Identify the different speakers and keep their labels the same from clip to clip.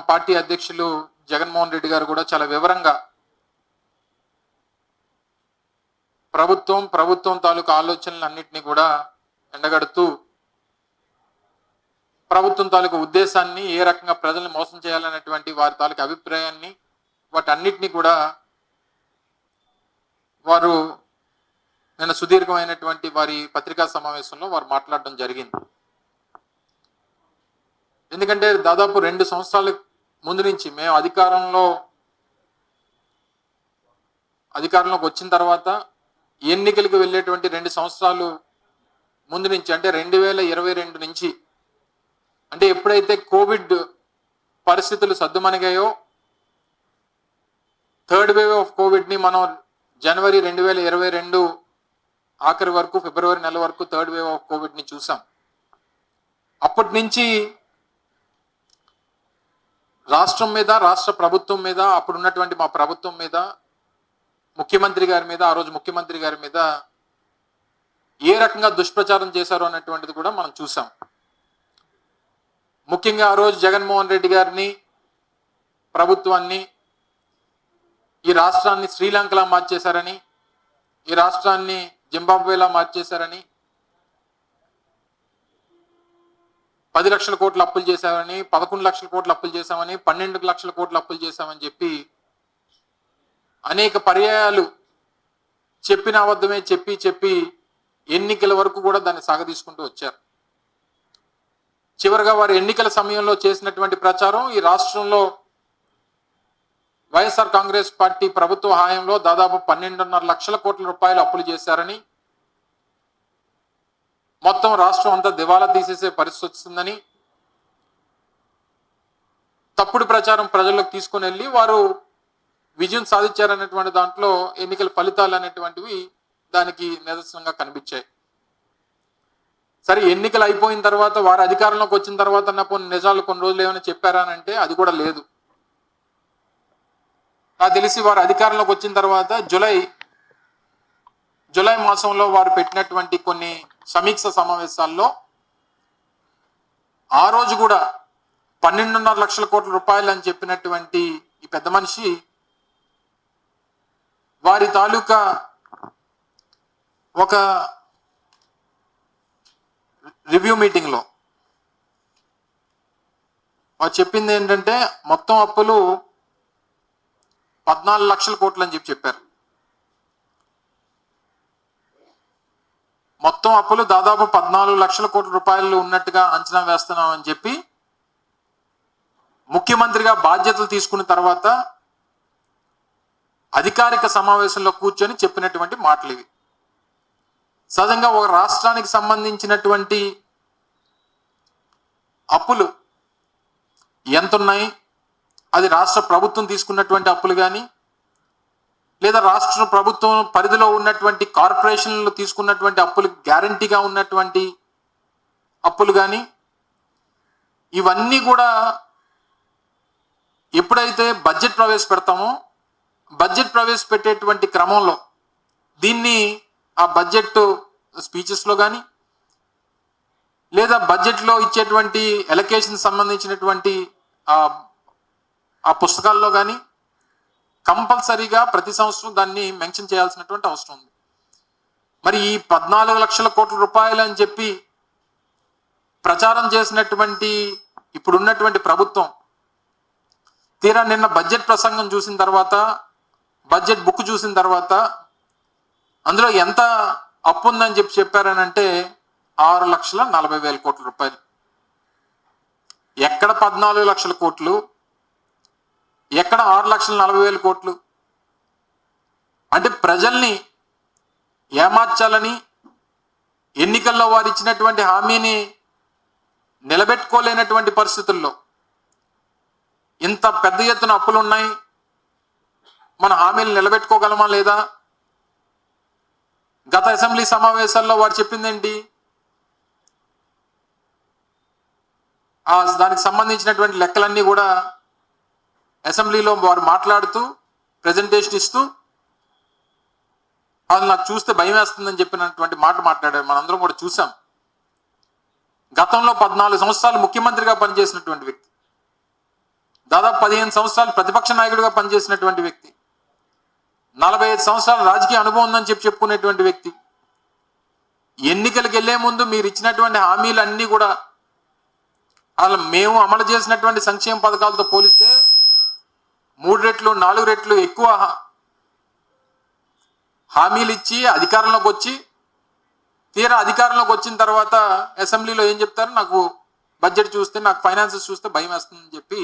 Speaker 1: Party అధ్యక్షులు జగన్మోహన్ రెడ్డి గారు కూడా చాలా వివరంగా ప్రభుత్వం తాలూకు ఆలోచనలన్నింటినీ కూడా ఎండగడుతూ ప్రభుత్వం తాలూకు ఉద్దేశాన్ని ఏ రకంగా ప్రజల్ని మోసం చేయాలనేటువంటి వారి తాలూకు అభిప్రాయాన్ని వాటన్నిటినీ కూడా వారు నిన్న సుదీర్ఘమైనటువంటి వారి పత్రికా సమావేశంలో వారు మాట్లాడడం జరిగింది. ఎందుకంటే దాదాపు 2 సంవత్సరాల ముందు నుంచి మేము అధికారంలోకి వచ్చిన తర్వాత ఎన్నికలకు వెళ్ళేటువంటి 2 సంవత్సరాలు ముందు నుంచి అంటే 2022 నుంచి అంటే ఎప్పుడైతే కోవిడ్ పరిస్థితులు సద్దుమణిగాయో థర్డ్ వేవ్ ఆఫ్ కోవిడ్ని మనం జనవరి 2022 ఆఖరి వరకు ఫిబ్రవరి నెల వరకు థర్డ్ వేవ్ ఆఫ్ కోవిడ్ని చూసాం. అప్పటి నుంచి రాష్ట్రం మీద రాష్ట్ర ప్రభుత్వం మీద అప్పుడున్నటువంటి మా ప్రభుత్వం మీద ముఖ్యమంత్రి గారి మీద ఆ రోజు ముఖ్యమంత్రి గారి మీద ఏ రకంగా దుష్ప్రచారం చేశారు అన్నటువంటిది కూడా మనం చూసాం. ముఖ్యంగా ఆ రోజు జగన్మోహన్ రెడ్డి గారిని ప్రభుత్వాన్ని ఈ రాష్ట్రాన్ని శ్రీలంకలా మార్చేశారని ఈ రాష్ట్రాన్ని జింబాబ్వేలా మార్చేశారని 10 లక్షల కోట్ల అప్పులు చేశామని 11 లక్షల కోట్ల అప్పులు చేశామని 12 లక్షల కోట్ల అప్పులు చేశామని చెప్పి అనేక పర్యాయాలు చెప్పిన అబద్ధమే చెప్పి ఎన్నికల వరకు కూడా దాన్ని సాగదీసుకుంటూ వచ్చారు. చివరిగా వారు ఎన్నికల సమయంలో చేసినటువంటి ప్రచారం ఈ రాష్ట్రంలో వైఎస్ఆర్ కాంగ్రెస్ పార్టీ ప్రభుత్వ హయాంలో దాదాపు 12.5 లక్షల కోట్ల రూపాయలు అప్పులు చేశారని మొత్తం రాష్ట్రం అంతా దివాలా తీసేసే పరిస్థితి వస్తుందని తప్పుడు ప్రచారం ప్రజల్లోకి తీసుకుని వెళ్ళి వారు విజయం సాధించారనేటువంటి దాంట్లో ఎన్నికల ఫలితాలు అనేటువంటివి దానికి నిదర్శనంగా కనిపించాయి. సరే, ఎన్నికలు అయిపోయిన తర్వాత వారు అధికారంలోకి వచ్చిన తర్వాత నిజాలు కొన్ని రోజులు ఏమైనా చెప్పారా అని అంటే అది కూడా లేదు. నాకు తెలిసి వారు అధికారంలోకి వచ్చిన తర్వాత జూలై మాసంలో వారు పెట్టినటువంటి కొన్ని సమీక్ష సమావేశాల్లో ఆ రోజు కూడా 12.5 లక్షల కోట్ల రూపాయలు అని చెప్పినటువంటి ఈ పెద్ద మనిషి వారి తాలూకా ఒక రివ్యూ మీటింగ్లో వారు చెప్పింది ఏంటంటే మొత్తం అప్పులు 14 లక్షల కోట్లు అని చెప్పారు. మొత్తం అప్పులు దాదాపు 14 లక్షల కోట్ల రూపాయలు ఉన్నట్టుగా అంచనా వేస్తున్నాం అని చెప్పి ముఖ్యమంత్రిగా బాధ్యతలు తీసుకున్న తర్వాత అధికారిక సమావేశంలో కూర్చొని చెప్పినటువంటి మాటలు ఇవి. సహజంగా ఒక రాష్ట్రానికి సంబంధించినటువంటి అప్పులు ఎంతున్నాయి, అది రాష్ట్ర ప్రభుత్వం తీసుకున్నటువంటి అప్పులు కానీ లేదా రాష్ట్ర ప్రభుత్వం పరిధిలో ఉన్నటువంటి కార్పొరేషన్లు తీసుకున్నటువంటి అప్పులు గ్యారంటీగా ఉన్నటువంటి అప్పులు కానీ ఇవన్నీ కూడా ఎప్పుడైతే బడ్జెట్ ప్రవేశపెడతామో బడ్జెట్ ప్రవేశపెట్టేటువంటి క్రమంలో దీన్ని ఆ బడ్జెట్ స్పీచెస్లో కానీ లేదా బడ్జెట్లో ఇచ్చేటువంటి ఎలకేషన్ సంబంధించినటువంటి ఆ పుస్తకాల్లో కానీ కంపల్సరీగా ప్రతి సంవత్సరం దాన్ని మెన్షన్ చేయాల్సినటువంటి అవసరం ఉంది. మరి ఈ 14 లక్షల కోట్ల రూపాయలు అని చెప్పి ప్రచారం చేసినటువంటి ఇప్పుడున్నటువంటి ప్రభుత్వం తీరా నిన్న బడ్జెట్ ప్రసంగం చూసిన తర్వాత బడ్జెట్ బుక్ చూసిన తర్వాత అందులో ఎంత అప్పు ఉందని చెప్పారనంటే 6,40,000 కోట్ల రూపాయలు. ఎక్కడ 14 లక్షల కోట్లు, ఎక్కడ 6,40,000 కోట్లు? అంటే ప్రజల్ని ఏమార్చాలని ఎన్నికల్లో వారు ఇచ్చినటువంటి హామీని నిలబెట్టుకోలేనటువంటి పరిస్థితుల్లో ఇంత పెద్ద ఎత్తున అప్పులు ఉన్నాయి, మన హామీలు నిలబెట్టుకోగలమా లేదా? గత అసెంబ్లీ సమావేశాల్లో వారు చెప్పిందేంటి? దానికి సంబంధించినటువంటి లెక్కలన్నీ కూడా అసెంబ్లీలో వారు మాట్లాడుతూ ప్రజెంటేషన్ ఇస్తూ అది నాకు చూస్తే భయం వేస్తుందని చెప్పినటువంటి మాట మాట్లాడారు. మనందరం కూడా చూసాం. గతంలో 14 సంవత్సరాలు ముఖ్యమంత్రిగా పనిచేసినటువంటి వ్యక్తి, దాదాపు 15 సంవత్సరాలు ప్రతిపక్ష నాయకుడిగా పనిచేసినటువంటి వ్యక్తి, 45 సంవత్సరాల రాజకీయ అనుభవం ఉందని చెప్పుకునేటువంటి వ్యక్తి, ఎన్నికలకు వెళ్లే ముందు మీరు ఇచ్చినటువంటి హామీలన్నీ కూడా అలా మేము అమలు చేసినటువంటి సంక్షేమ పథకాలతో పోలిస్తే 3 రెట్లు 4 రెట్లు ఎక్కువ హామీలు ఇచ్చి అధికారంలోకి వచ్చి తీరా అధికారంలోకి వచ్చిన తర్వాత అసెంబ్లీలో ఏం చెప్తారు, నాకు బడ్జెట్ చూస్తే, నాకు ఫైనాన్సెస్ చూస్తే భయం వేస్తుందని చెప్పి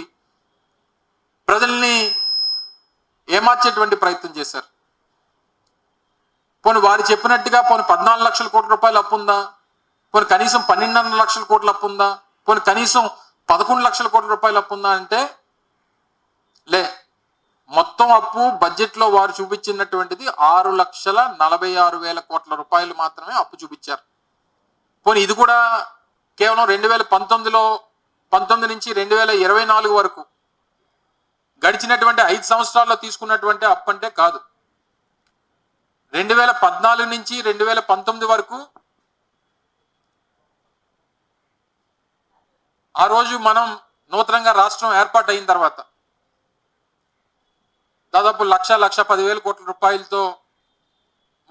Speaker 1: ప్రజల్ని ఏమార్చేటువంటి ప్రయత్నం చేశారు. పోనీ వారు చెప్పినట్టుగా పోనీ 14 లక్షల కోట్ల రూపాయలు అప్పు ఉందా, పోనీ కనీసం 12.5 లక్షల కోట్ల అప్పు ఉందా, పోనీ కనీసం 11 లక్షల కోట్ల రూపాయలు అప్పు ఉందా అంటే లే, మొత్తం అప్పు బడ్జెట్లో వారు చూపించినటువంటిది 6,46,000 కోట్ల రూపాయలు మాత్రమే అప్పు చూపించారు. పోనీ ఇది కూడా కేవలం 2019 నుంచి 2024 వరకు గడిచినటువంటి 5 సంవత్సరాల్లో తీసుకున్నటువంటి అప్పు అంటే కాదు. 2014 నుంచి 2019 వరకు ఆ రోజు మనం నూతనంగా రాష్ట్రం ఏర్పాటు అయిన తర్వాత దాదాపు 1,10,000 కోట్ల రూపాయలతో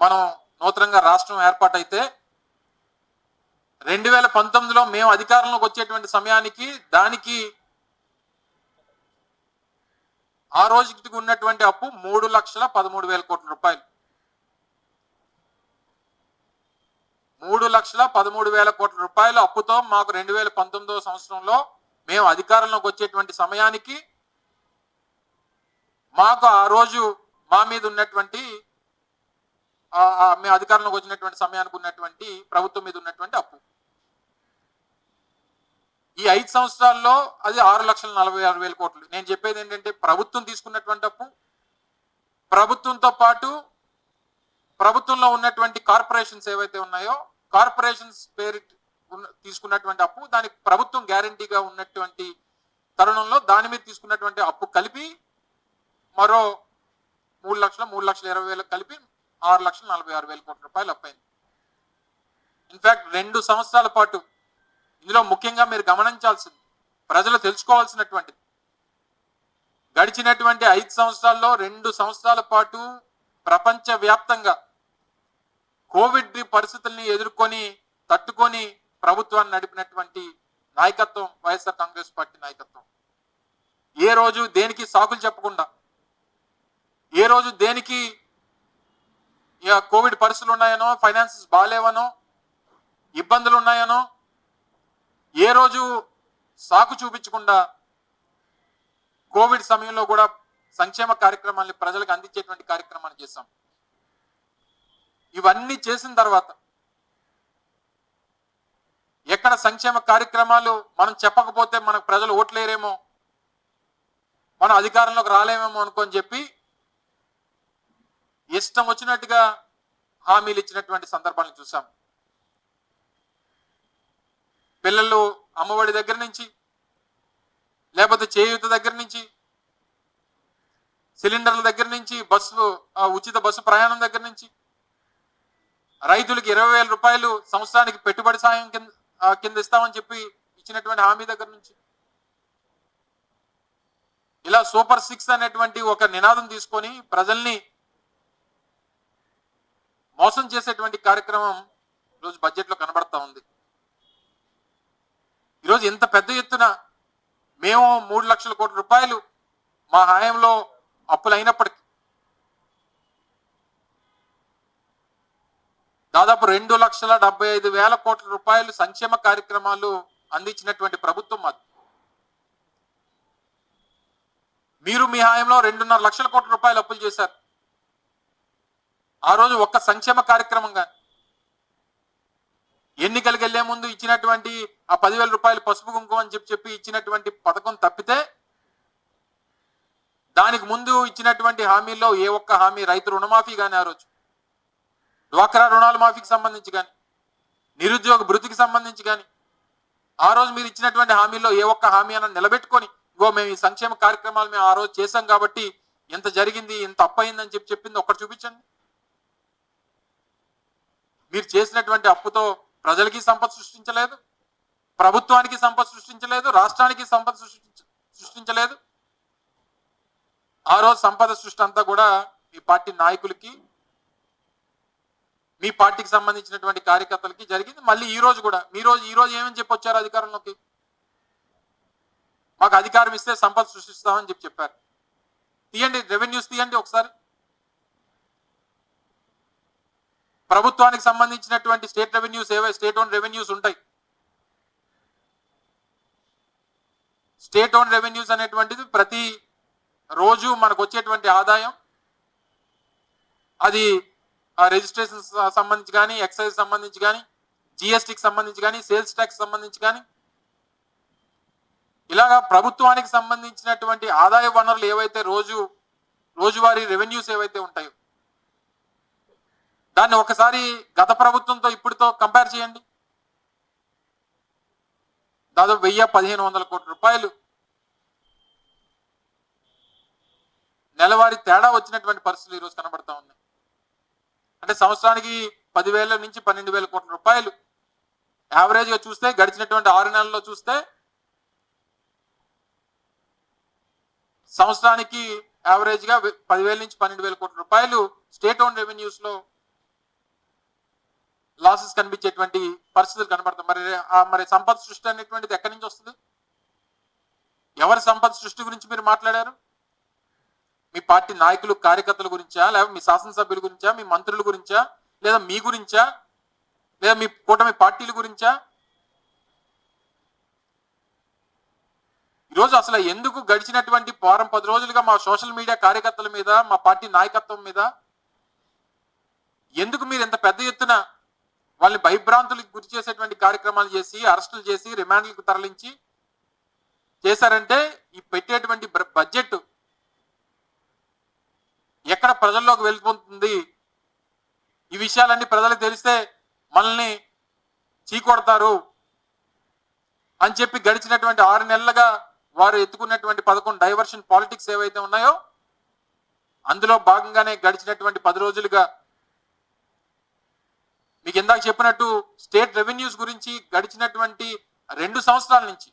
Speaker 1: మనం నూతనంగా రాష్ట్రం ఏర్పాటైతే 2019లో మేము అధికారంలోకి వచ్చేటువంటి సమయానికి దానికి ఆ రోజుకి ఉన్నటువంటి అప్పు 3,13,000 కోట్ల రూపాయలు. 3,13,000 కోట్ల రూపాయల అప్పుతో మాకు 2019 సంవత్సరంలో మేము అధికారంలోకి వచ్చేటువంటి సమయానికి మాకు ఆ రోజు మా మీద ఉన్నటువంటి మేము అధికారంలోకి వచ్చినటువంటి సమయానికి ఉన్నటువంటి ప్రభుత్వం మీద ఉన్నటువంటి అప్పు ఈ 5 సంవత్సరాల్లో అది 6,46,000 కోట్లు. నేను చెప్పేది ఏంటంటే ప్రభుత్వం తీసుకున్నటువంటి అప్పు, ప్రభుత్వంతో పాటు ప్రభుత్వంలో ఉన్నటువంటి కార్పొరేషన్స్ ఏవైతే ఉన్నాయో కార్పొరేషన్స్ పేరు తీసుకున్నటువంటి అప్పు, దానికి ప్రభుత్వం గ్యారంటీగా ఉన్నటువంటి తరుణంలో దాని మీద తీసుకున్నటువంటి అప్పు కలిపి మరో 3,20,000 కలిపి 6,46,000 కోట్ల రూపాయలు అప్పైంది. ఇన్ఫాక్ట్ 2 సంవత్సరాల పాటు ఇందులో ముఖ్యంగా మీరు గమనించాల్సింది, ప్రజలు తెలుసుకోవాల్సినటువంటిది, గడిచినటువంటి 5 సంవత్సరాల్లో 2 సంవత్సరాల పాటు ప్రపంచ వ్యాప్తంగా కోవిడ్ పరిస్థితుల్ని ఎదుర్కొని తట్టుకొని ప్రభుత్వాన్ని నడిపినటువంటి నాయకత్వం వైఎస్ఆర్ కాంగ్రెస్ పార్టీ నాయకత్వం. ఏ రోజు దేనికి సాకులు చెప్పకుండా, ఏ రోజు దేనికి కోవిడ్ పరిస్థితులు ఉన్నాయనో, ఫైనాన్సెస్ బాగాలేవనో, ఇబ్బందులు ఉన్నాయనో ఏ రోజు సాకు చూపించకుండా కోవిడ్ సమయంలో కూడా సంక్షేమ కార్యక్రమాన్ని ప్రజలకు అందించేటువంటి కార్యక్రమాన్ని చేశాం. ఇవన్నీ చేసిన తర్వాత ఎక్కడ సంక్షేమ కార్యక్రమాలు మనం చెప్పకపోతే మనకు ప్రజలు ఓట్లేరేమో, మనం అధికారంలోకి రాలేమేమో అనుకొని చెప్పి ఇష్టం వచ్చినట్టుగా హామీలు ఇచ్చినటువంటి సందర్భాలను చూసాం. పిల్లలు అమ్మఒడి దగ్గర నుంచి, లేకపోతే చేయూత దగ్గర నుంచి, సిలిండర్ల దగ్గర నుంచి, ఉచిత బస్సు ప్రయాణం దగ్గర నుంచి, రైతులకి 20,000 రూపాయలు సంవత్సరానికి పెట్టుబడి సాయం కింద ఇస్తామని చెప్పి ఇచ్చినటువంటి హామీ దగ్గర నుంచి, ఇలా సూపర్ 6 అనేటువంటి ఒక నినాదం తీసుకొని ప్రజల్ని మోసం చేసేటువంటి కార్యక్రమం ఈరోజు బడ్జెట్లో కనబడతా ఉంది. ఈరోజు ఇంత పెద్ద ఎత్తున మేము 3 లక్షల కోట్ల రూపాయలు మా హయాంలో అప్పులు అయినప్పటికీ దాదాపు 2,75,000 కోట్ల రూపాయలు సంక్షేమ కార్యక్రమాలు అందించినటువంటి ప్రభుత్వం మాది. మీరు మీ హయాంలో 2.5 లక్షల కోట్ల రూపాయలు అప్పులు చేశారు. ఆ రోజు ఒక్క సంక్షేమ కార్యక్రమం కానీ, ఎన్నికలకు వెళ్లే ముందు ఇచ్చినటువంటి ఆ 10,000 రూపాయలు పసుపు కుంకుమ అని చెప్పి ఇచ్చినటువంటి పథకం తప్పితే దానికి ముందు ఇచ్చినటువంటి హామీల్లో ఏ ఒక్క హామీ, రైతు రుణమాఫీ కానీ, ఆ రోజు డ్వాక్రా రుణాల మాఫీకి సంబంధించి కానీ, నిరుద్యోగ భృతికి సంబంధించి కానీ, ఆ రోజు మీరు ఇచ్చినటువంటి హామీల్లో ఏ ఒక్క హామీ అన్న నిలబెట్టుకొని ఇగో మేము ఈ సంక్షేమ కార్యక్రమాలు మేము ఆ రోజు చేశాం కాబట్టి ఎంత జరిగింది, ఎంత అప్పయిందని చెప్పింది ఒక్కటి చూపించండి. మీరు చేసినటువంటి అప్పుతో ప్రజలకి సంపద సృష్టించలేదు, ప్రభుత్వానికి సంపద సృష్టించలేదు, రాష్ట్రానికి సంపద సృష్టించలేదు. ఆ రోజు సంపద సృష్టి అంతా కూడా మీ పార్టీ నాయకులకి, మీ పార్టీకి సంబంధించినటువంటి కార్యకర్తలకి జరిగింది. మళ్ళీ ఈ రోజు కూడా ఈ రోజు ఏమని చెప్పొచ్చారు అధికారంలోకి? మాకు అధికారం ఇస్తే సంపద సృష్టిస్తామని చెప్పారు. తీయండి, రెవెన్యూస్ తీయండి ఒకసారి. ప్రభుత్వానికి సంబంధించినటువంటి state revenues state own revenues ఉంటాయి. స్టేట్ ఓన్ రెవెన్యూస్ అనేటువంటిది ప్రతి రోజు మనకు వచ్చేటువంటి ఆదాయం, అది రిజిస్ట్రేషన్ సంబంధించి కానీ, ఎక్సైజ్ సంబంధించి కానీ, జిఎస్టికి సంబంధించి కానీ, సేల్స్ ట్యాక్స్ సంబంధించి కానీ, ఇలాగా ప్రభుత్వానికి సంబంధించినటువంటి ఆదాయ వనరులు ఏవైతే రోజువారీ రెవెన్యూస్ ఏవైతే ఉంటాయో దాన్ని ఒకసారి గత ప్రభుత్వంతో ఇప్పుడుతో కంపేర్ చేయండి. దాదాపు 1000-1500 కోట్ల రూపాయలు నెలవారీ తేడా వచ్చినటువంటి పరిస్థితులు ఈరోజు కనబడతా ఉన్నాయి. అంటే సంవత్సరానికి 10,000 నుంచి 12,000 కోట్ల రూపాయలు యావరేజ్ గా చూస్తే, గడిచినటువంటి 6 నెలల్లో చూస్తే సంవత్సరానికి యావరేజ్ గా 10,000 నుంచి 12,000 కోట్ల రూపాయలు స్టేట్ ఓన్ రెవెన్యూస్ లో లాసెస్ కనిపించేటువంటి పరిస్థితులు కనబడతాయి. మరి సంపద సృష్టి అనేటువంటిది ఎక్కడి నుంచి వస్తుంది? ఎవరి సంపద సృష్టి గురించి మీరు మాట్లాడారు? మీ పార్టీ నాయకులు, కార్యకర్తల గురించా, లేదా మీ శాసనసభ్యుల గురించా, మీ మంత్రుల గురించా, లేదా మీ గురించా, లేదా మీ కూటమి పార్టీల గురించా? ఈరోజు అసలు ఎందుకు గడిచినటువంటి 10 రోజులుగా మా సోషల్ మీడియా కార్యకర్తల మీద, మా పార్టీ నాయకత్వం మీద ఎందుకు మీరు ఇంత పెద్ద ఎత్తున వాళ్ళని భయభ్రాంతులకు గురి చేసేటువంటి కార్యక్రమాలు చేసి, అరెస్టులు చేసి, రిమాండ్లకు తరలించి చేశారంటే ఈ పెట్టేటువంటి బడ్జెట్ ఎక్కడ ప్రజల్లోకి వెళ్ళిపోతుంది? ఈ విషయాలన్నీ ప్రజలకు తెలిస్తే మనల్ని చీకొడతారు అని చెప్పి గడిచినటువంటి 6 నెలలుగా వారు ఎత్తుకున్నటువంటి 11 డైవర్షన్ పాలిటిక్స్ ఏవైతే ఉన్నాయో అందులో భాగంగానే గడిచినటువంటి 10 రోజులుగా మీకు ఇందాక చెప్పినట్టు స్టేట్ రెవెన్యూస్ గురించి గడిచినటువంటి 2 సంవత్సరాల నుంచి,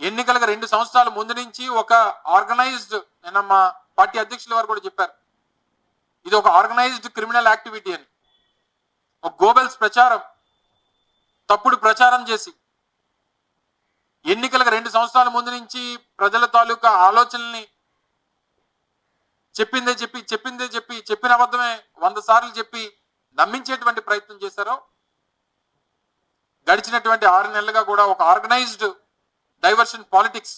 Speaker 1: ఎన్నికలకు 2 సంవత్సరాల ముందు నుంచి ఒక ఆర్గనైజ్డ్, నిన్న మా పార్టీ అధ్యక్షుల వారు కూడా చెప్పారు, ఇది ఒక ఆర్గనైజ్డ్ క్రిమినల్ యాక్టివిటీ అని. ఒక గోబెల్స్ ప్రచారం, తప్పుడు ప్రచారం చేసి ఎన్నికలకు 2 సంవత్సరాల ముందు నుంచి ప్రజల తాలూకా ఆలోచనల్ని చెప్పిందే చెప్పి చెప్పిన అబద్ధమే 100 సార్లు చెప్పి నమ్మించేటువంటి ప్రయత్నం చేశారో, గడిచినటువంటి 6 నెలలుగా కూడా ఒక ఆర్గనైజ్డ్ డైవర్షన్ పాలిటిక్స్,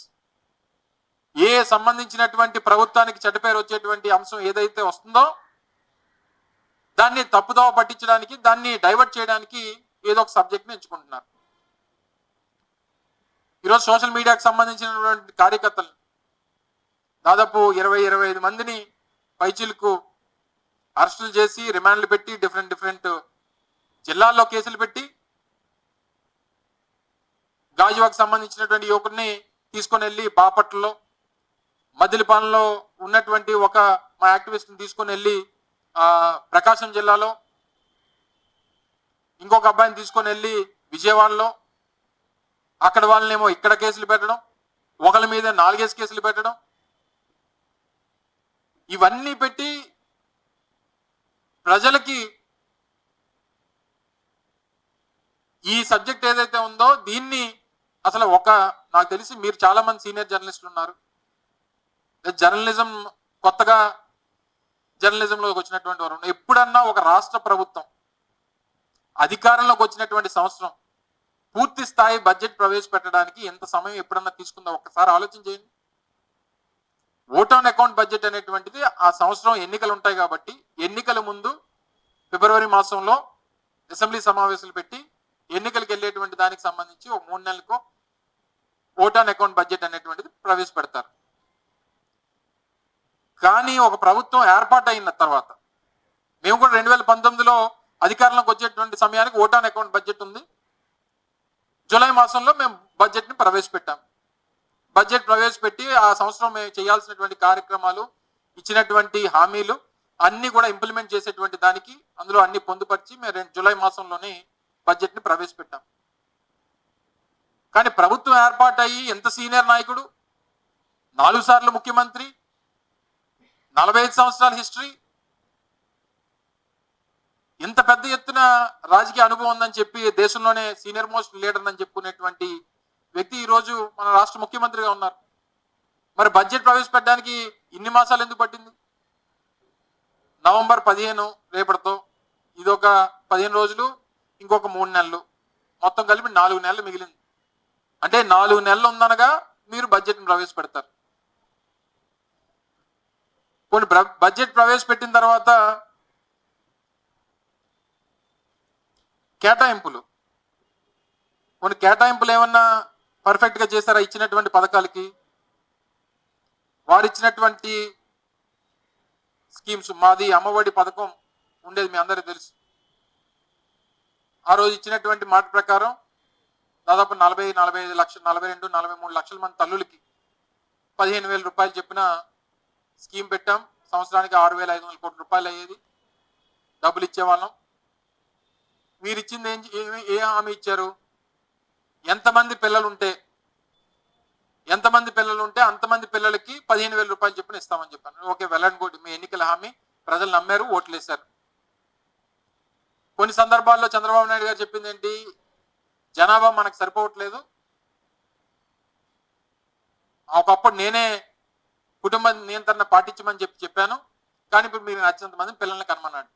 Speaker 1: ఏ సంబంధించినటువంటి ప్రభుత్వానికి చెడ్డ పేరు వచ్చేటువంటి అంశం ఏదైతే వస్తుందో దాన్ని తప్పుదోవ పట్టించడానికి, దాన్ని డైవర్ట్ చేయడానికి ఏదో ఒక సబ్జెక్ట్ని ఎంచుకుంటున్నారు. ఈరోజు సోషల్ మీడియాకు సంబంధించినటువంటి కార్యకర్తలు దాదాపు 20-25 మందిని పైచీలకు అరెస్టులు చేసి, రిమాండ్లు పెట్టి, డిఫరెంట్ జిల్లాల్లో కేసులు పెట్టి, గాజువాకు సంబంధించినటువంటి యువకుడిని తీసుకొని వెళ్ళి బాపట్లలో, మదిలిపాలెంలో ఉన్నటువంటి ఒక మా యాక్టివిస్ట్ని తీసుకొని వెళ్ళి ప్రకాశం జిల్లాలో, ఇంకొక అబ్బాయిని తీసుకొని వెళ్ళి విజయవాడలో, అక్కడ వాళ్ళనేమో ఇక్కడ కేసులు పెట్టడం, ఒకళ్ళ మీద 4 కేసులు పెట్టడం, ఇవన్నీ పెట్టి ప్రజలకి ఈ సబ్జెక్ట్ ఏదైతే ఉందో దీన్ని అసలు నాకు తెలిసి మీరు చాలా మంది సీనియర్ జర్నలిస్టులు ఉన్నారు, జర్నలిజం కొత్తగా జర్నలిజంలోకి వచ్చినటువంటి వారు, ఎప్పుడన్నా ఒక రాష్ట్ర ప్రభుత్వం అధికారంలోకి వచ్చినటువంటి సంవత్సరం పూర్తి స్థాయి బడ్జెట్ ప్రవేశపెట్టడానికి ఎంత సమయం ఎప్పుడన్నా తీసుకుందో ఒక్కసారి ఆలోచన చేయండి. ఓట్ ఆన్ అకౌంట్ బడ్జెట్ అనేటువంటిది ఆ సంవత్సరం ఎన్నికలు ఉంటాయి కాబట్టి, ఎన్నికల ముందు ఫిబ్రవరి మాసంలో అసెంబ్లీ సమావేశాలు పెట్టి ఎన్నికలకు వెళ్ళేటువంటి దానికి సంబంధించి ఒక 3 నెలలకు ఓట్ ఆన్ అకౌంట్ బడ్జెట్ అనేటువంటిది ప్రవేశపెడతారు. కానీ ఒక ప్రభుత్వం ఏర్పాటు అయిన తర్వాత, మేము కూడా 2019లో అధికారంలోకి వచ్చేటువంటి సమయానికి ఓట్ ఆన్ అకౌంట్ బడ్జెట్ ఉంది. జూలై మాసంలో మేము బడ్జెట్ని ప్రవేశపెట్టాం. బడ్జెట్ ప్రవేశపెట్టి ఆ సంవత్సరం మేము చేయాల్సినటువంటి కార్యక్రమాలు, ఇచ్చినటువంటి హామీలు అన్ని కూడా ఇంప్లిమెంట్ చేసేటువంటి దానికి అందులో అన్ని పొందుపరిచి మేము జూలై మాసంలోనే బడ్జెట్ని ప్రవేశపెట్టాం. కానీ ప్రభుత్వం ఏర్పాటయ్యి ఎంత సీనియర్ నాయకుడు, 4 సార్లు ముఖ్యమంత్రి, 45 సంవత్సరాల హిస్టరీ, ఇంత పెద్ద ఎత్తున రాజకీయ అనుభవం ఉందని చెప్పి దేశంలోనే సీనియర్ మోస్ట్ లీడర్ అని చెప్పుకునేటువంటి వ్యక్తి ఈరోజు మన రాష్ట్ర ముఖ్యమంత్రిగా ఉన్నారు. మరి బడ్జెట్ ప్రవేశపెట్టడానికి ఇన్ని మాసాలు ఎందుకు పట్టింది? నవంబర్ 15 రేపటితో ఇదొక 15 రోజులు, ఇంకొక 3 నెలలు, మొత్తం కలిపి 4 నెలలు మిగిలింది. అంటే 4 నెలలు ఉందనగా మీరు బడ్జెట్ని ప్రవేశపెడతారు. కొన్ని బడ్జెట్ ప్రవేశపెట్టిన తర్వాత కేటాయింపులు, కొన్ని కేటాయింపులు ఏమన్నా పర్ఫెక్ట్ గా చేశారా? ఇచ్చినటువంటి పథకాలకి, వారు ఇచ్చినటువంటి స్కీమ్స్, మాది అమ్మఒడి పథకం ఉండేది మీ అందరికీ తెలుసు. ఆ రోజు ఇచ్చినటువంటి మాట ప్రకారం దాదాపు 40-45 లక్షలు, 42-43 లక్షల మంది తల్లులకి 15,000 రూపాయలు చెప్పిన స్కీమ్ పెట్టాం. సంవత్సరానికి 6,500 కోట్ల రూపాయలు అయ్యేది, డబ్బులు ఇచ్చేవాళ్ళం. మీరు ఇచ్చింది ఏ హామీ ఇచ్చారు? ఎంతమంది పిల్లలు ఉంటే అంతమంది పిల్లలకి 15,000 రూపాయలు చెప్పిన ఇస్తామని చెప్పాను. Okay, well and good. మీ ఎన్నికల హామీ ప్రజలు నమ్మారు, ఓట్లు వేశారు. కొన్ని సందర్భాల్లో చంద్రబాబు నాయుడు గారు చెప్పింది ఏంటి? జనాభా మనకు సరిపోవట్లేదు, ఒకప్పుడు నేనే కుటుంబ నియంత్రణ పాటించమని చెప్పాను, కానీ ఇప్పుడు మీరు నచ్చినంత మంది పిల్లల్ని కనమన్నాడు.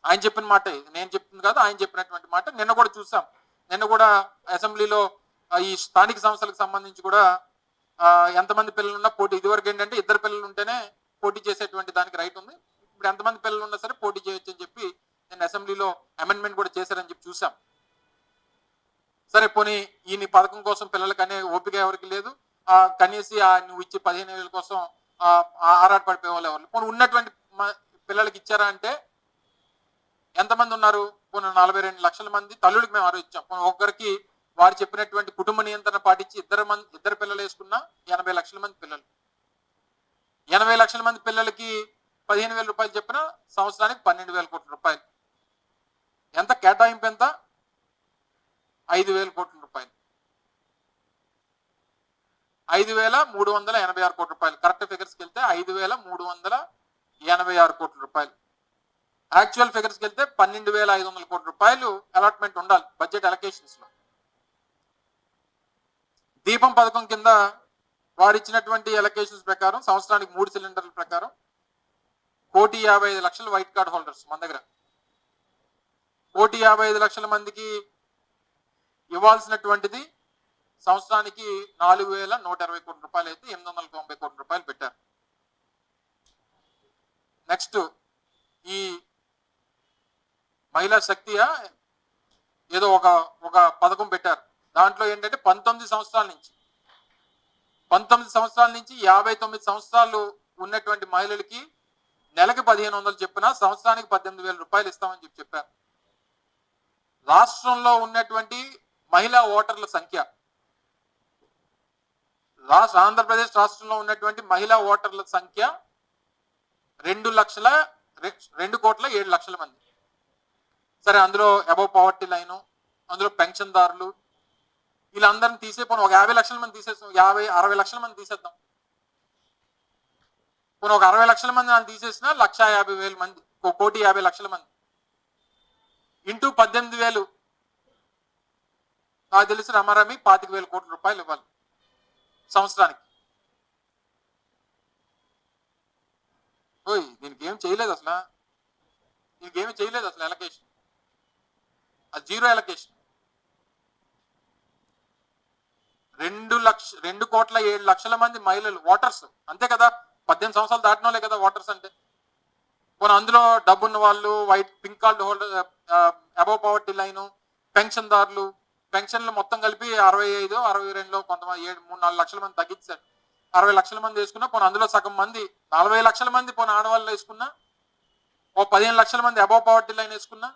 Speaker 1: ఆయన చెప్పిన మాట ఇది, నేను చెప్తుంది కాదు, ఆయన చెప్పినటువంటి మాట. నిన్న కూడా చూసాం, నిన్న కూడా అసెంబ్లీలో ఈ స్థానిక సంస్థలకు సంబంధించి కూడా ఎంతమంది పిల్లలు ఉన్నా పోటీ, ఇదివరకు ఏంటంటే 2 పిల్లలు ఉంటేనే పోటీ చేసేటువంటి దానికి రైట్ ఉంది, ఇప్పుడు ఎంతమంది పిల్లలు ఉన్నా సరే పోటీ చేయొచ్చు అని చెప్పి నేను అసెంబ్లీలో అమెండ్మెంట్ కూడా చేశారని చెప్పి చూసాం. సరే, పోనీ ఈ పథకం కోసం పిల్లలకి అనే ఓపిక ఎవరికి లేదు, కనీసి నువ్వు ఇచ్చి 15,000 కోసం ఆరాట పడిపోయే వాళ్ళు ఎవరు? పోనీ ఉన్నటువంటి పిల్లలకి ఇచ్చారా అంటే ఎంతమంది ఉన్నారు? పోనీ 42 లక్షల మంది తల్లుడికి మేము ఇచ్చాం. పోనీ ఒక్కరికి వారు చెప్పినటువంటి కుటుంబ నియంత్రణ పాటించి ఇద్దరు పిల్లలు వేసుకున్నా 80 లక్షల మంది పిల్లలు. 80 లక్షల మంది పిల్లలకి 15,000 రూపాయలు చెప్పిన సంవత్సరానికి 12,000 కోట్ల రూపాయలు. ఎంత కేటాయింపు? ఎంత? 5,000 కోట్ల రూపాయలు. 5,386 కోట్ల రూపాయలు. కరెక్ట్ ఫిగర్స్కి వెళ్తే 5,386 కోట్ల రూపాయలు. యాక్చువల్ ఫిగర్స్కి వెళ్తే 12,500 కోట్ల రూపాయలు అలాట్మెంట్ ఉండాలి బడ్జెట్ అలొకేషన్స్ లో. దీపం పథకం కింద వారు ఇచ్చినటువంటి అలొకేషన్స్ ప్రకారం సంవత్సరానికి 3 సిలిండర్ల ప్రకారం 1,55,00,000 వైట్ కార్డ్ హోల్డర్స్ మన దగ్గర. 1,55,00,000 మందికి ఇవ్వాల్సినటువంటిది సంవత్సరానికి 4,120 కోట్ల రూపాయలు అయితే 890 కోట్ల రూపాయలు పెట్టారు. నెక్స్ట్ ఈ మహిళా శక్తియా ఏదో ఒక పథకం పెట్టారు. దాంట్లో ఏంటంటే 19 సంవత్సరాల నుంచి 59 సంవత్సరాలు ఉన్నటువంటి మహిళలకి నెలకి 1,500 చెప్పిన సంవత్సరానికి 18,000 రూపాయలు ఇస్తామని చెప్పారు. రాష్ట్రంలో ఉన్నటువంటి మహిళా ఓటర్ల సంఖ్య, ఆంధ్రప్రదేశ్ రాష్ట్రంలో ఉన్నటువంటి మహిళా ఓటర్ల సంఖ్య 2,07,00,000 మంది. సరే, అందులో అబవ్ పవర్టీ లైను, అందులో పెన్షన్దారులు, వీళ్ళందరిని తీసేపోను ఒక 50 లక్షల మంది తీసేస్తాం, 60 లక్షల మంది తీసేద్దాం. పోనీ ఒక 60 లక్షల మంది నన్ను తీసేసిన 1,50,000 మంది, 1,50,00,000 మంది ఇంటూ 18,000, నాకు తెలిసి రమారమి 25,000 కోట్ల రూపాయలు ఇవ్వాలి సంవత్సరానికి. దీనికి ఏమి చేయలేదు అసలు, ఎలకేషన్, అది జీరో ఎలకేషన్. 2,07,00,000 మంది మహిళలు ఓటర్స్, అంతే కదా, 18 సంవత్సరాలు దాటిన వాళ్ళే కదా ఓటర్స్ అంటే. పోనీ అందులో డబ్బున్న వాళ్ళు, pink card holder, above poverty line, పెన్షన్దారులు, పెన్షన్లు మొత్తం కలిపి 65, 62 కొంతమంది 3-4 లక్షల మంది తగ్గించారు. 60 లక్షల మంది వేసుకున్నా, పోనీ అందులో సగం మంది 40 లక్షల మంది పోనీ ఆడవాళ్ళు వేసుకున్నా, 15 లక్షల మంది అబవ్ పవర్టీ లైన్ వేసుకున్నా,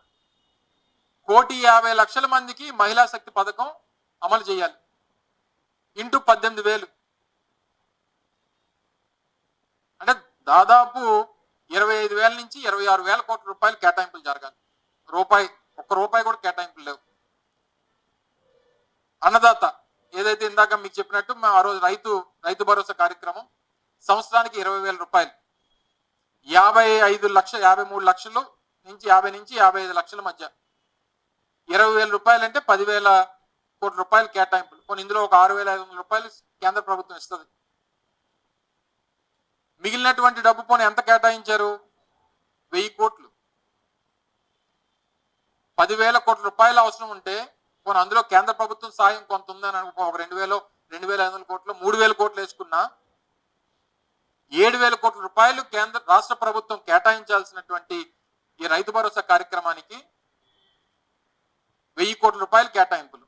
Speaker 1: 1,50,00,000 మందికి మహిళా శక్తి పథకం అమలు చేయాలి. ఇంటూ 18,000 అంటే దాదాపు 25,000 నుంచి 26,000 కోట్ల రూపాయలు కేటాయింపులు జరగాలి. ఒక్క రూపాయి కూడా కేటాయింపులు లేవు. అన్నదాత ఏదైతే ఇందాక మీకు చెప్పినట్టు ఆ రోజు రైతు భరోసా కార్యక్రమం సంవత్సరానికి 20,000 రూపాయలు 53 లక్షలు నుంచి 50 నుంచి 55 లక్షల మధ్య 20,000 రూపాయలు అంటే 10,000 కోట్ల రూపాయలు కేటాయింపులు. కొన్ని ఇందులో ఒక 6,500 రూపాయలు కేంద్ర ప్రభుత్వం ఇస్తుంది. మిగిలినటువంటి డబ్బు పోనీ ఎంత కేటాయించారు? 1000 కోట్లు. 10,000 కోట్ల రూపాయలు అవసరం ఉంటే పోనీ అందులో కేంద్ర ప్రభుత్వం సాయం కొంత ఉందని అనుకో, ఒక 2,000 2,500 కోట్లు 3,000 కోట్లు వేసుకున్నా 7,000 కోట్ల రూపాయలు రాష్ట్ర ప్రభుత్వం కేటాయించాల్సినటువంటి ఈ రైతు భరోసా కార్యక్రమానికి 1000 కోట్ల రూపాయలు కేటాయింపులు.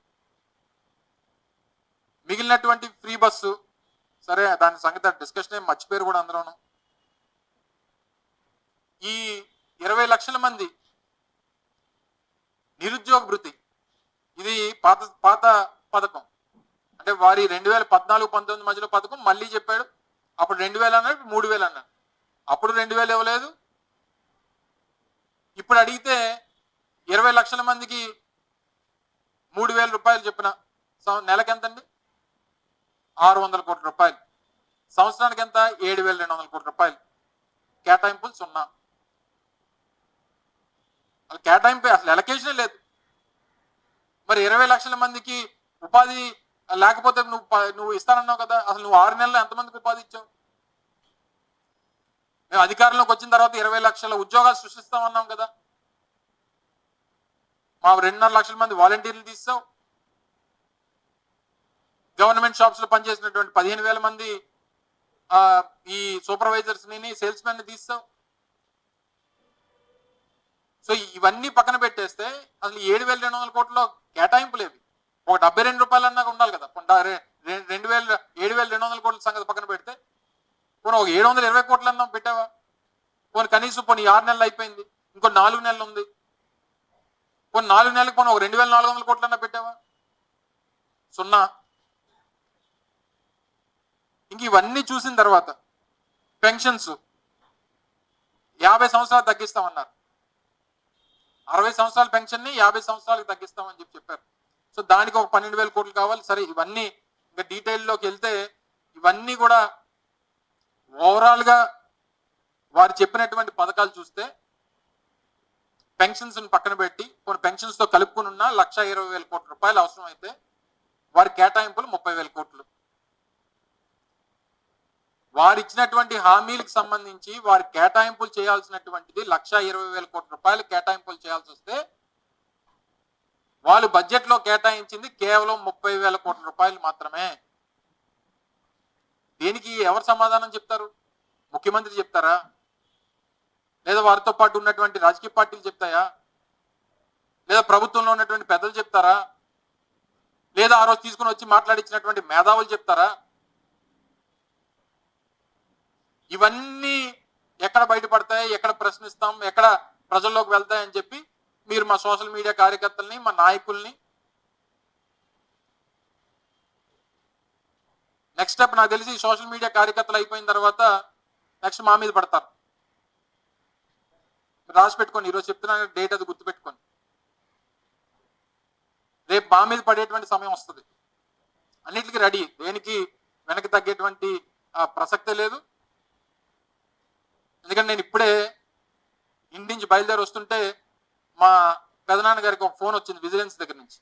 Speaker 1: మిగిలినటువంటి ఫ్రీ బస్సు, సరే దాని సంగతి డిస్కషన్ ఏం మర్చిపోయారు కూడా అందరూను. ఈ 20 లక్షల మంది నిరుద్యోగ భృతి, ఇది పాత పథకం. అంటే వారి 2014-19 మధ్యలో పథకం మళ్ళీ చెప్పాడు. అప్పుడు 2,000 అన్నాడు, 3,000 అన్నాడు. అప్పుడు 2,000 ఇవ్వలేదు. ఇప్పుడు అడిగితే 20 లక్షల మందికి 3,000 రూపాయలు చెప్పిన నెలకి ఎంతండి? 600 కోట్ల రూపాయలు. సంవత్సరానికి ఎంత? 7,200 కోట్ల రూపాయలు. కేటాయింపులు 0. అసలు కేటాయింపు అసలు ఎలకేషనే లేదు. మరి 20 లక్షల మందికి ఉపాధి లేకపోతే నువ్వు ఇస్తానన్నావు కదా, అసలు నువ్వు 6 నెలల్లో ఎంతమందికి ఉపాధి ఇచ్చావు? మేము అధికారంలోకి వచ్చిన తర్వాత 20 లక్షల ఉద్యోగాలు సృష్టిస్తామన్నాం కదా. మా 2.5 లక్షల మంది వాలంటీర్లు తీస్తావు. గవర్నమెంట్ షాప్స్ లో పనిచేసినటువంటి 15,000 మంది ఈ సూపర్వైజర్స్ ని సేల్స్ మెన్ ని తీస్తావు. సో ఇవన్నీ పక్కన పెట్టేస్తే అసలు 7,200 కోట్ల కేటాయింపులేవి. ఒక 72 రూపాయలు అన్నా ఉండాలి కదా. 7,200 కోట్ల సంగతి పక్కన పెడితే పోనీ ఒక 720 కోట్లు అన్నా పెట్టావా? పోనీ కనీసం పోనీ 6 నెలలు అయిపోయింది, ఇంకో 4 నెలలు ఉంది. పోనీ 4 నెలలకు పోనీ ఒక 2,400 కోట్లు అన్నా పెట్టావా? 0. ఇంక ఇవన్నీ చూసిన తర్వాత పెన్షన్స్ 50 సంవత్సరాలు తగ్గిస్తామన్నారు. 60 సంవత్సరాల పెన్షన్ ని 50 సంవత్సరాలకు తగ్గిస్తామని చెప్పారు. సో దానికి ఒక 12,000 కోట్లు కావాలి. సరే, ఇవన్నీ ఇంకా డీటెయిల్లోకి వెళ్తే ఇవన్నీ కూడా ఓవరాల్ గా వారు చెప్పినటువంటి పథకాలు చూస్తే పెన్షన్స్ పక్కన పెట్టి కొన్ని పెన్షన్స్ తో కలుపుకుని ఉన్న 1,20,000 కోట్ల రూపాయలు అవసరం అయితే వారి కేటాయింపులు 30,000 కోట్లు. వారు ఇచ్చినటువంటి హామీలకు సంబంధించి వారి కేటాయింపులు చేయాల్సినటువంటిది 1,20,000 కోట్ల రూపాయలు కేటాయింపులు చేయాల్సి వస్తే వాళ్ళు బడ్జెట్ లో కేటాయించింది కేవలం 30,000 కోట్ల రూపాయలు మాత్రమే. దీనికి ఎవరు సమాధానం చెప్తారు? ముఖ్యమంత్రి చెప్తారా? లేదా వారితో పాటు ఉన్నటువంటి రాజకీయ పార్టీలు చెప్తాయా? లేదా ప్రభుత్వంలో ఉన్నటువంటి పెద్దలు చెప్తారా? లేదా ఆ రోజు తీసుకుని వచ్చి మాట్లాడించినటువంటి మేధావులు చెప్తారా? ఇవన్నీ ఎక్కడ బయటపడతాయి, ఎక్కడ ప్రశ్నిస్తాం, ఎక్కడ ప్రజల్లోకి వెళ్తాయని చెప్పి మీరు మా సోషల్ మీడియా కార్యకర్తల్ని, మా నాయకుల్ని నెక్స్ట్ స్టెప్ నాకు తెలిసి సోషల్ మీడియా కార్యకర్తలు అయిపోయిన తర్వాత నెక్స్ట్ మా మీద పడతారు. రాసి పెట్టుకోండి, ఈరోజు చెప్తున్నా డేట్ అది గుర్తుపెట్టుకోండి. రేపు మా మీద పడేటువంటి సమయం వస్తుంది. అన్నిటికీ రెడీ, దేనికి వెనక్కి తగ్గేటువంటి ప్రసక్తే లేదు. ఎందుకంటే నేను ఇప్పుడే ఇంటి నుంచి బయలుదేరి వస్తుంటే మా పెదనాన్న గారికి ఒక ఫోన్ వచ్చింది విజిలెన్స్ దగ్గర నుంచి.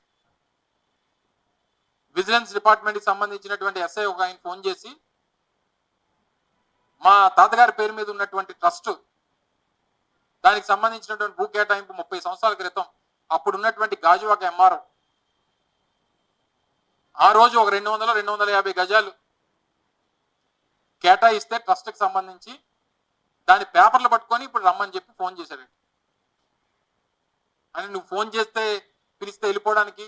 Speaker 1: విజిలెన్స్ డిపార్ట్మెంట్కి సంబంధించినటువంటి ఎస్ఐ ఒక ఆయన ఫోన్ చేసి మా తాతగారి పేరు మీద ఉన్నటువంటి ట్రస్ట్ దానికి సంబంధించినటువంటి భూ కేటాయింపు 30 సంవత్సరాల క్రితం అప్పుడు ఉన్నటువంటి గాజువాక ఎంఆర్ఓ ఆ రోజు ఒక 200-250 గజాలు కేటాయిస్తే ట్రస్ట్కి సంబంధించి దాని పేపర్లు పట్టుకొని ఇప్పుడు రమ్మని చెప్పి ఫోన్ చేశాడు. అని నువ్వు ఫోన్ చేస్తే పిలిస్తే వెళ్ళిపోవడానికి,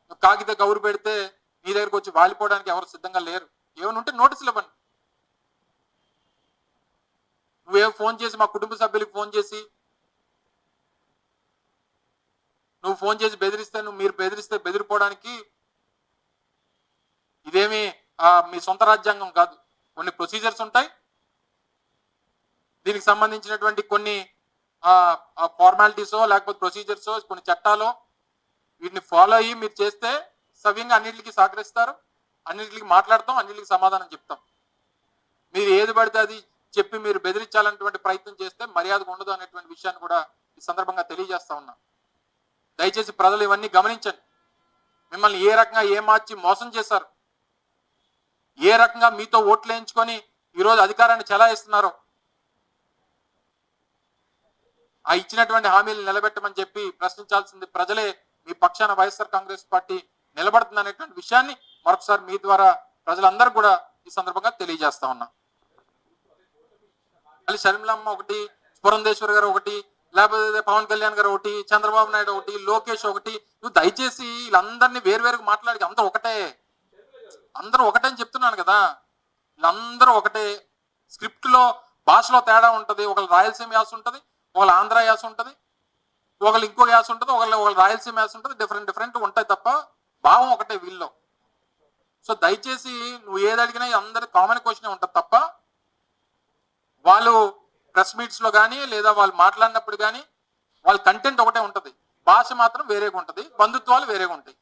Speaker 1: నువ్వు కాగిత కౌరు పెడితే నీ దగ్గరకు వచ్చి వాలిపోవడానికి ఎవరు సిద్ధంగా లేరు. ఏమైనా ఉంటే నోటీసులు ఇవ్వండి. నువ్వేమో ఫోన్ చేసి మా కుటుంబ సభ్యులకు ఫోన్ చేసి నువ్వు ఫోన్ చేసి మీరు బెదిరిస్తే బెదిరిపోవడానికి ఇదేమి మీ సొంత రాజ్యాంగం కాదు. కొన్ని ప్రొసీజర్స్ ఉంటాయి, దీనికి సంబంధించినటువంటి కొన్ని ఫార్మాలిటీసో లేకపోతే ప్రొసీజర్సో కొన్ని చట్టాలో వీటిని ఫాలో అయ్యి మీరు చేస్తే సవ్యంగా అన్నింటికి సహకరిస్తారు, అన్నింటికి మాట్లాడతాం, అన్నింటికి సమాధానం చెప్తాం. మీరు ఏది పడితే అది చెప్పి మీరు బెదిరించాలనేటువంటి ప్రయత్నం చేస్తే మర్యాదగా ఉండదు అనేటువంటి విషయాన్ని కూడా ఈ సందర్భంగా తెలియజేస్తా ఉన్నా. దయచేసి ప్రజలు ఇవన్నీ గమనించండి. మిమ్మల్ని ఏ రకంగా ఏమార్చి మోసం చేశారు, ఏ రకంగా మీతో ఓట్లు వేయించుకొని ఈరోజు అధికారాన్ని చెలాయిస్తున్నారో, ఆ ఇచ్చినటువంటి హామీలు నిలబెట్టమని చెప్పి ప్రశ్నించాల్సింది ప్రజలే. మీ పక్షాన వైఎస్ఆర్ కాంగ్రెస్ పార్టీ నిలబడుతుంది అనేటువంటి విషయాన్ని మరొకసారి మీ ద్వారా ప్రజలందరూ కూడా ఈ సందర్భంగా తెలియజేస్తా ఉన్నా. మళ్ళీ షర్మిలమ్మ ఒకటి, పురంధేశ్వర్ గారు ఒకటి, లేకపోతే పవన్ కళ్యాణ్ గారు ఒకటి, చంద్రబాబు నాయుడు ఒకటి, లోకేష్ ఒకటి, నువ్వు దయచేసి వీళ్ళందరినీ వేరువేరుగా మాట్లాడి అందరూ ఒకటే, అందరూ ఒకటే అని చెప్తున్నాను కదా. వీళ్ళందరూ ఒకటే. స్క్రిప్ట్ లో భాషలో తేడా ఉంటది. ఒకళ్ళు రాయలసీమ యాస ఉంటది, ఒకళ్ళు ఆంధ్ర యాస ఉంటది, ఒకళ్ళు ఇంకొక యాస ఉంటుంది, ఒకళ్ళు రాయలసీమ యాస ఉంటుంది. డిఫరెంట్ ఉంటాయి తప్ప భావం ఒకటే వీళ్ళలో. సో దయచేసి నువ్వు ఏది అడిగినా అందరి కామన్ క్వశ్చన్ ఉంటుంది తప్ప వాళ్ళు ప్రెస్ మీట్స్ లో కానీ లేదా వాళ్ళు మాట్లాడినప్పుడు కానీ వాళ్ళ కంటెంట్ ఒకటే ఉంటది, భాష మాత్రం వేరేగా ఉంటది, బంధుత్వాలు వేరేగా ఉంటాయి.